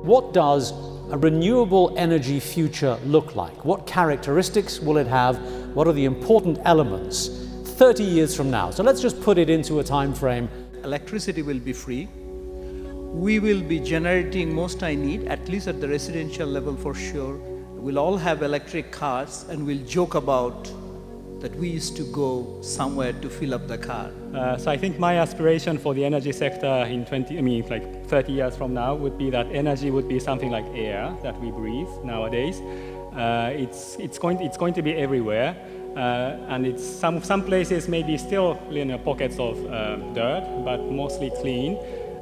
What does a renewable energy future look like? What characteristics will it have? What are the important elements 30 years from now? So let's just put it into a time frame. Electricity will be free. We will be generating most I need, at least at the residential level for sure. We'll all have electric cars and we'll joke about that we used to go somewhere to fill up the car. So I think my aspiration for the energy sector in 30 years from now would be that energy would be something like air that we breathe nowadays. It's going to be everywhere, and it's some places maybe still pockets of dirt, but mostly clean.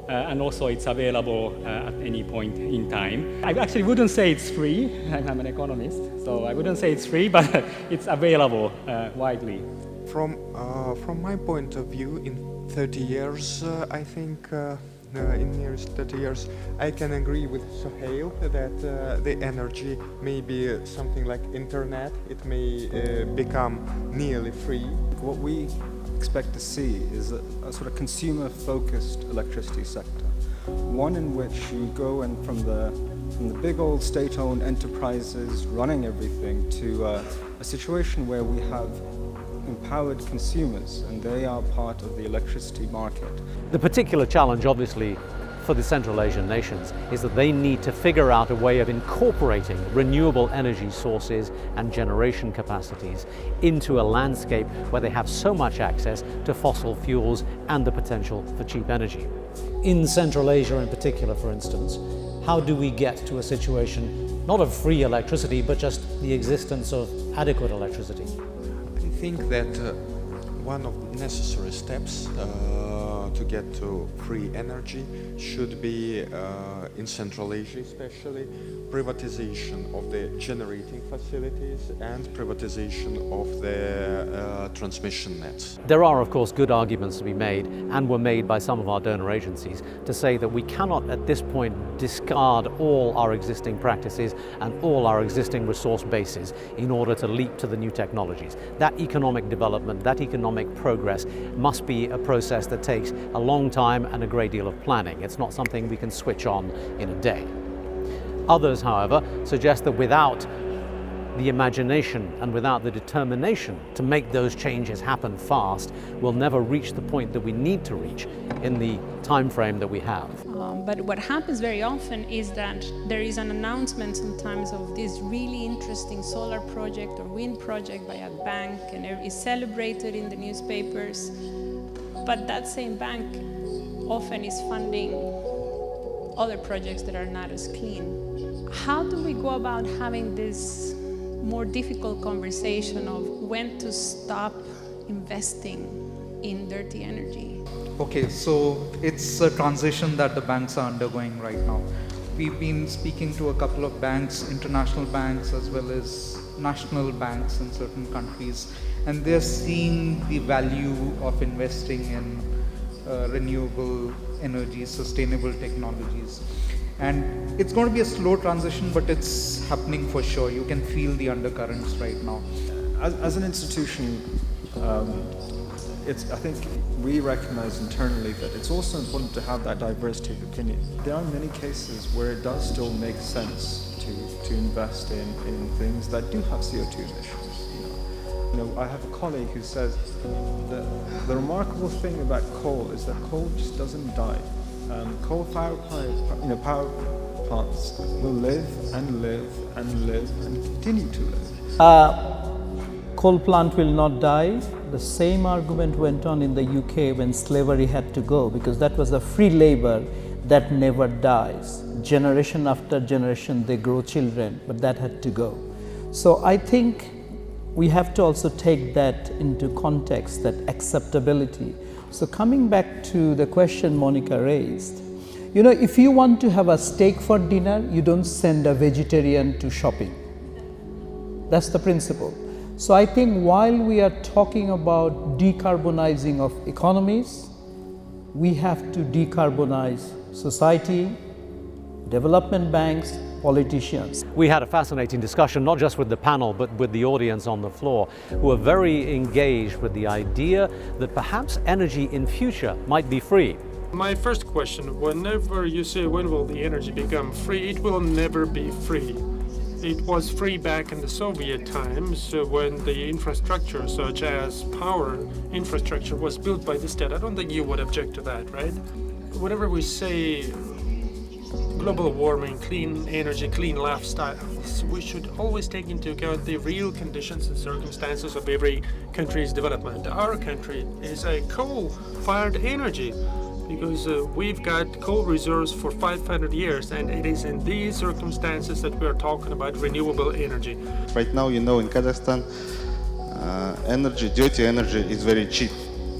And also it's available at any point in time. I actually wouldn't say it's free. I'm an economist, so I wouldn't say it's free, but it's available widely. From my point of view, in 30 years, I think in nearest 30 years, I can agree with Sohail that the energy may be something like internet. It may become nearly free. What we expect to see is a sort of consumer-focused electricity sector, one in which you go and from the big old state-owned enterprises running everything to a situation where we have empowered consumers and they are part of the electricity market. The particular challenge, obviously, for the Central Asian nations is that they need to figure out a way of incorporating renewable energy sources and generation capacities into a landscape where they have so much access to fossil fuels and the potential for cheap energy. In Central Asia in particular, for instance, how do we get to a situation not of free electricity, but just the existence of adequate electricity? I think that one of the necessary steps to get to free energy should be, in Central Asia especially, privatization of the generating facilities and privatization of the transmission nets. There are, of course, good arguments to be made, and were made by some of our donor agencies, to say that we cannot at this point discard all our existing practices and all our existing resource bases in order to leap to the new technologies. That economic development, that economic progress must be a process that takes a long time and a great deal of planning. It's not something we can switch on in a day. Others, however, suggest that without the imagination and without the determination to make those changes happen fast, we'll never reach the point that we need to reach in the time frame that we have. But what happens very often is that there is an announcement sometimes of this really interesting solar project or wind project by a bank, and it is celebrated in the newspapers. But that same bank often is funding other projects that are not as clean. How do we go about having this more difficult conversation of when to stop investing in dirty energy? Okay, so it's a transition that the banks are undergoing right now. We've been speaking to a couple of banks, international banks as well as national banks in certain countries, and they're seeing the value of investing in renewable energy, sustainable technologies. And it's going to be a slow transition, but it's happening for sure. You can feel the undercurrents right now. As an institution, I think we recognize internally that it's also important to have that diversity of opinion. There are many cases where it does still make sense to invest in things that do have CO2 emissions. I have a colleague who says that the remarkable thing about coal is that coal just doesn't die. Coal power plants will live and live and live and continue to live. Coal plant will not die. The same argument went on in the UK when slavery had to go, because that was a free labor that never dies. Generation after generation they grow children, but that had to go. So I think we have to also take that into context, that acceptability. So coming back to the question Monica raised, if you want to have a steak for dinner, you don't send a vegetarian to shopping. That's the principle. So I think while we are talking about decarbonizing of economies, we have to decarbonize society, development banks, politicians. We had a fascinating discussion, not just with the panel, but with the audience on the floor, who are very engaged with the idea that perhaps energy in future might be free. My first question, whenever you say when will the energy become free, it will never be free. It was free back in the Soviet times when the infrastructure, such as power infrastructure, was built by the state. I don't think you would object to that, right? Whenever we say global warming, clean energy, clean lifestyles, we should always take into account the real conditions and circumstances of every country's development. Our country is a coal-fired energy because we've got coal reserves for 500 years, and it is in these circumstances that we're talking about renewable energy. Right now, you know, in Kazakhstan, dirty energy is very cheap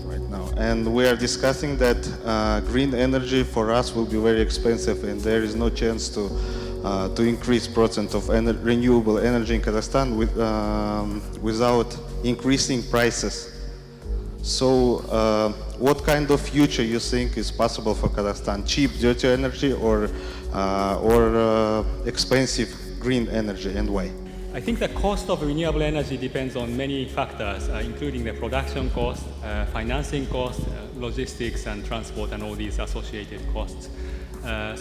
right now. And we are discussing that green energy for us will be very expensive, and there is no chance to increase percent of renewable energy in Kazakhstan without increasing prices. So what kind of future you think is possible for Kazakhstan? Cheap, dirty energy or expensive green energy, and why? I think the cost of renewable energy depends on many factors, including the production cost, financing cost, logistics and transport and all these associated costs.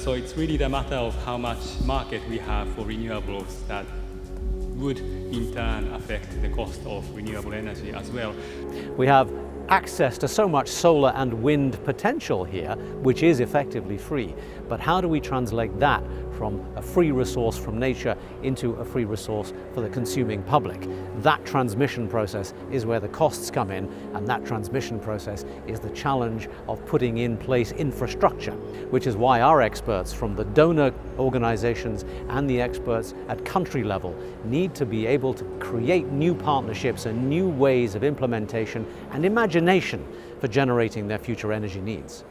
So it's really the matter of how much market we have for renewables that would in turn affect the cost of renewable energy as well. We have access to so much solar and wind potential here, which is effectively free. But how do we translate that from a free resource from nature into a free resource for the consuming public? That transmission process is where the costs come in, and that transmission process is the challenge of putting in place infrastructure, which is why our experts from the donor organizations and the experts at country level need to be able to create new partnerships and new ways of implementation and imagination for generating their future energy needs.